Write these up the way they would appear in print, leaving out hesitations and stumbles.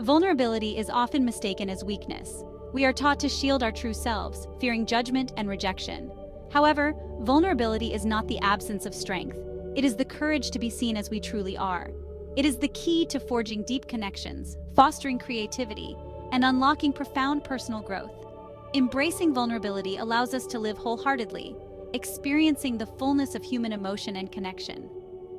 Vulnerability is often mistaken as weakness. We are taught to shield our true selves, fearing judgment and rejection. However, vulnerability is not the absence of strength. It is the courage to be seen as we truly are. It is the key to forging deep connections, fostering creativity, and unlocking profound personal growth. Embracing vulnerability allows us to live wholeheartedly, experiencing the fullness of human emotion and connection.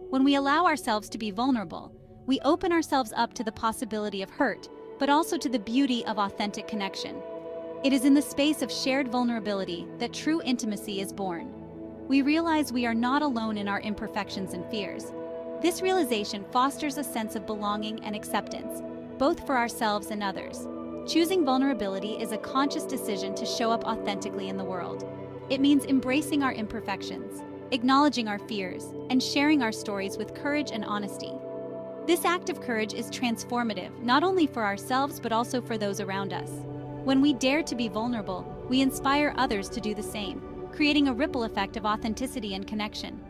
When we allow ourselves to be vulnerable, we open ourselves up to the possibility of hurt, but also to the beauty of authentic connection. It is in the space of shared vulnerability that true intimacy is born. We realize we are not alone in our imperfections and fears. This realization fosters a sense of belonging and acceptance, both for ourselves and others. Choosing vulnerability is a conscious decision to show up authentically in the world. It means embracing our imperfections, acknowledging our fears, and sharing our stories with courage and honesty. This act of courage is transformative, not only for ourselves but also for those around us. When we dare to be vulnerable, we inspire others to do the same, creating a ripple effect of authenticity and connection.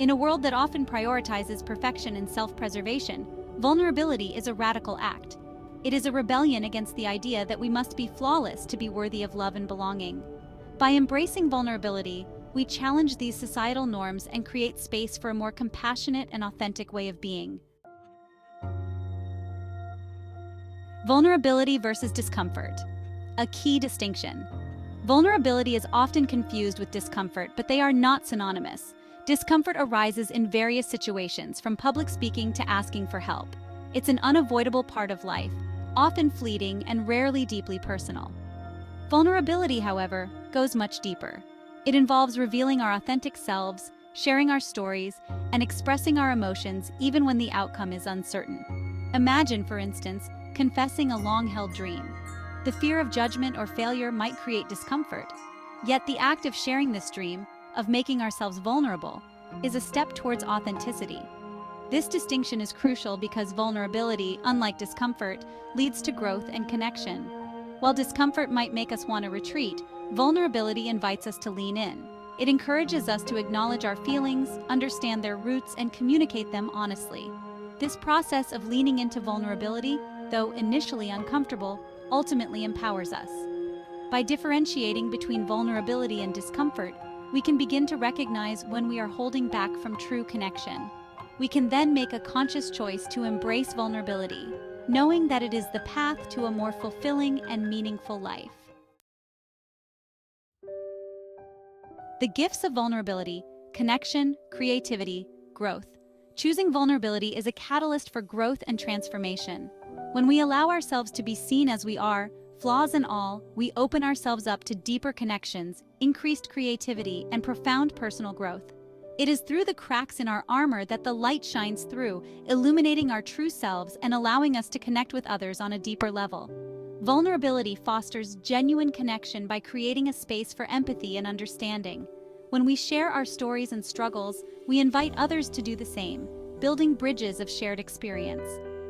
In a world that often prioritizes perfection and self-preservation, vulnerability is a radical act. It is a rebellion against the idea that we must be flawless to be worthy of love and belonging. By embracing vulnerability, we challenge these societal norms and create space for a more compassionate and authentic way of being. Vulnerability versus discomfort. A key distinction. Vulnerability is often confused with discomfort, but they are not synonymous. Discomfort arises in various situations, from public speaking to asking for help. It's an unavoidable part of life, often fleeting and rarely deeply personal. Vulnerability, however, goes much deeper. It involves revealing our authentic selves, sharing our stories, and expressing our emotions even when the outcome is uncertain. Imagine, for instance, confessing a long-held dream. The fear of judgment or failure might create discomfort. Yet the act of sharing this dream, of making ourselves vulnerable, is a step towards authenticity. This distinction is crucial because vulnerability, unlike discomfort, leads to growth and connection. While discomfort might make us want to retreat, vulnerability invites us to lean in. It encourages us to acknowledge our feelings, understand their roots, and communicate them honestly. This process of leaning into vulnerability, though initially uncomfortable, ultimately empowers us. By differentiating between vulnerability and discomfort, we can begin to recognize when we are holding back from true connection. We can then make a conscious choice to embrace vulnerability, knowing that it is the path to a more fulfilling and meaningful life. The gifts of vulnerability: connection, creativity, growth. Choosing vulnerability is a catalyst for growth and transformation. When we allow ourselves to be seen as we are, flaws and all, we open ourselves up to deeper connections, increased creativity, and profound personal growth. It is through the cracks in our armor that the light shines through, illuminating our true selves and allowing us to connect with others on a deeper level. Vulnerability fosters genuine connection by creating a space for empathy and understanding. When we share our stories and struggles, we invite others to do the same, building bridges of shared experience.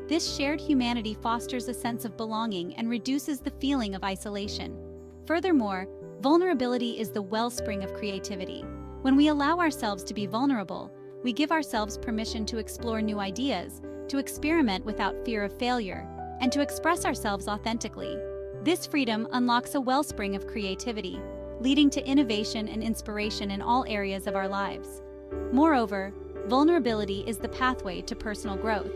This shared humanity fosters a sense of belonging and reduces the feeling of isolation. Furthermore, vulnerability is the wellspring of creativity. When we allow ourselves to be vulnerable, we give ourselves permission to explore new ideas, to experiment without fear of failure, and to express ourselves authentically. This freedom unlocks a wellspring of creativity, leading to innovation and inspiration in all areas of our lives. Moreover, vulnerability is the pathway to personal growth.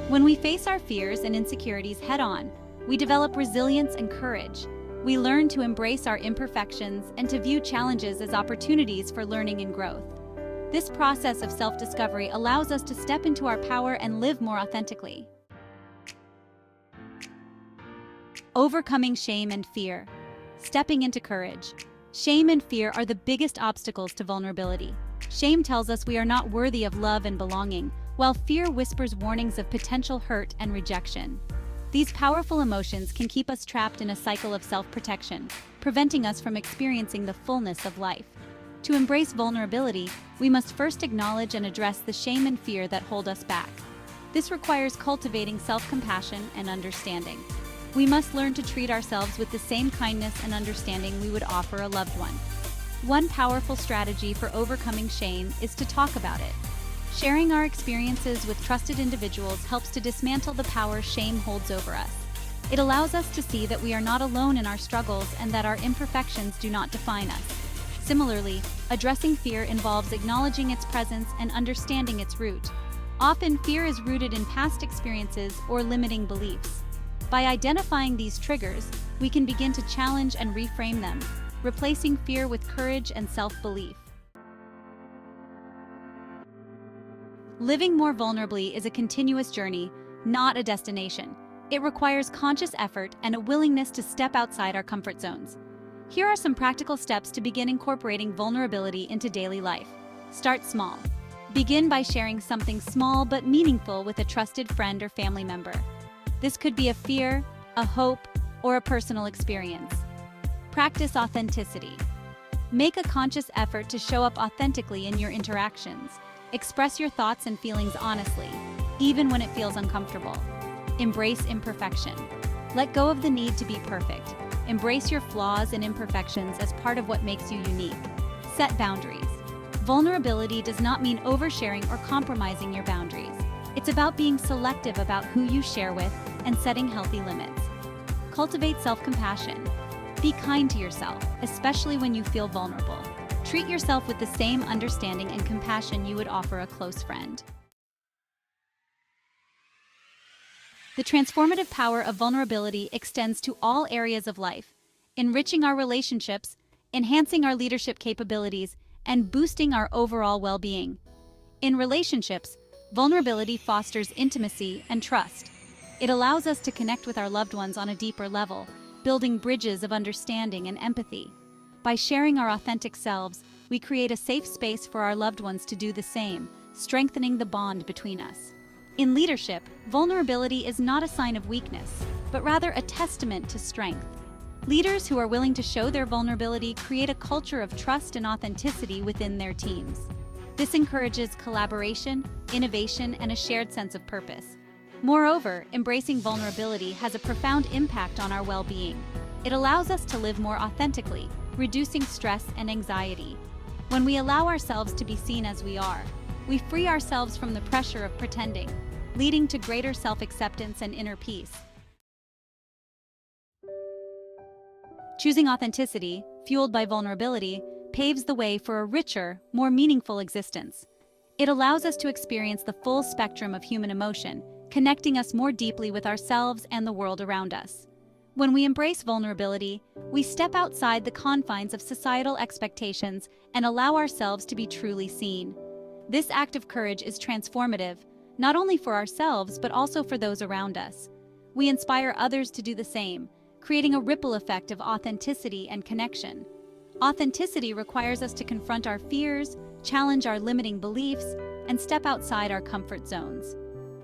When we face our fears and insecurities head-on, we develop resilience and courage. We learn to embrace our imperfections and to view challenges as opportunities for learning and growth. This process of self-discovery allows us to step into our power and live more authentically. Overcoming shame and fear. Stepping into courage. Shame and fear are the biggest obstacles to vulnerability. Shame tells us we are not worthy of love and belonging, while fear whispers warnings of potential hurt and rejection. These powerful emotions can keep us trapped in a cycle of self-protection, preventing us from experiencing the fullness of life. To embrace vulnerability, we must first acknowledge and address the shame and fear that hold us back. This requires cultivating self-compassion and understanding. We must learn to treat ourselves with the same kindness and understanding we would offer a loved one. One powerful strategy for overcoming shame is to talk about it. Sharing our experiences with trusted individuals helps to dismantle the power shame holds over us. It allows us to see that we are not alone in our struggles and that our imperfections do not define us. Similarly, addressing fear involves acknowledging its presence and understanding its root. Often, fear is rooted in past experiences or limiting beliefs. By identifying these triggers, we can begin to challenge and reframe them, replacing fear with courage and self-belief. Living more vulnerably is a continuous journey, not a destination. It requires conscious effort and a willingness to step outside our comfort zones. Here are some practical steps to begin incorporating vulnerability into daily life. Start small. Begin by sharing something small but meaningful with a trusted friend or family member. This could be a fear, a hope, or a personal experience. Practice authenticity. Make a conscious effort to show up authentically in your interactions. Express your thoughts and feelings honestly, even when it feels uncomfortable. Embrace imperfection. Let go of the need to be perfect. Embrace your flaws and imperfections as part of what makes you unique. Set boundaries. Vulnerability does not mean oversharing or compromising your boundaries. It's about being selective about who you share with and setting healthy limits. Cultivate self-compassion. Be kind to yourself, especially when you feel vulnerable. Treat yourself with the same understanding and compassion you would offer a close friend. The transformative power of vulnerability extends to all areas of life, enriching our relationships, enhancing our leadership capabilities, and boosting our overall well-being. In relationships, vulnerability fosters intimacy and trust. It allows us to connect with our loved ones on a deeper level, building bridges of understanding and empathy. By sharing our authentic selves, we create a safe space for our loved ones to do the same, strengthening the bond between us. In leadership, vulnerability is not a sign of weakness, but rather a testament to strength. Leaders who are willing to show their vulnerability create a culture of trust and authenticity within their teams. This encourages collaboration, innovation, and a shared sense of purpose. Moreover, embracing vulnerability has a profound impact on our well-being. It allows us to live more authentically, reducing stress and anxiety. When we allow ourselves to be seen as we are, we free ourselves from the pressure of pretending, leading to greater self-acceptance and inner peace. Choosing authenticity, fueled by vulnerability, paves the way for a richer, more meaningful existence. It allows us to experience the full spectrum of human emotion, connecting us more deeply with ourselves and the world around us. When we embrace vulnerability, we step outside the confines of societal expectations and allow ourselves to be truly seen. This act of courage is transformative, not only for ourselves but also for those around us. We inspire others to do the same, creating a ripple effect of authenticity and connection. Authenticity requires us to confront our fears, challenge our limiting beliefs, and step outside our comfort zones.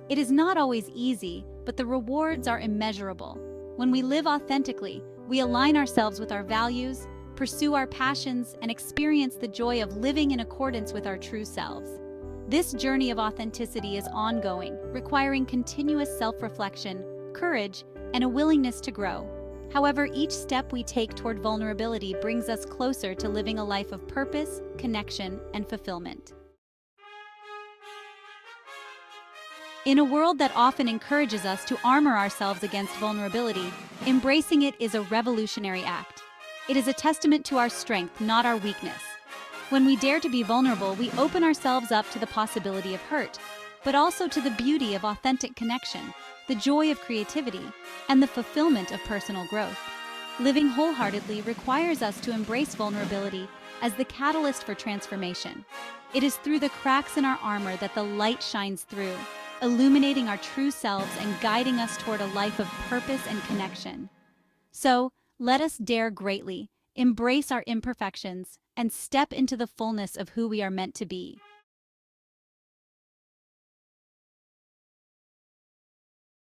It is not always easy, but the rewards are immeasurable. When we live authentically, we align ourselves with our values, pursue our passions, and experience the joy of living in accordance with our true selves. This journey of authenticity is ongoing, requiring continuous self-reflection, courage, and a willingness to grow. However, each step we take toward vulnerability brings us closer to living a life of purpose, connection, and fulfillment. In a world that often encourages us to armor ourselves against vulnerability, embracing it is a revolutionary act. It is a testament to our strength, not our weakness. When we dare to be vulnerable, we open ourselves up to the possibility of hurt, but also to the beauty of authentic connection, the joy of creativity, and the fulfillment of personal growth. Living wholeheartedly requires us to embrace vulnerability as the catalyst for transformation. It is through the cracks in our armor that the light shines through, illuminating our true selves and guiding us toward a life of purpose and connection. So, let us dare greatly, embrace our imperfections, and step into the fullness of who we are meant to be.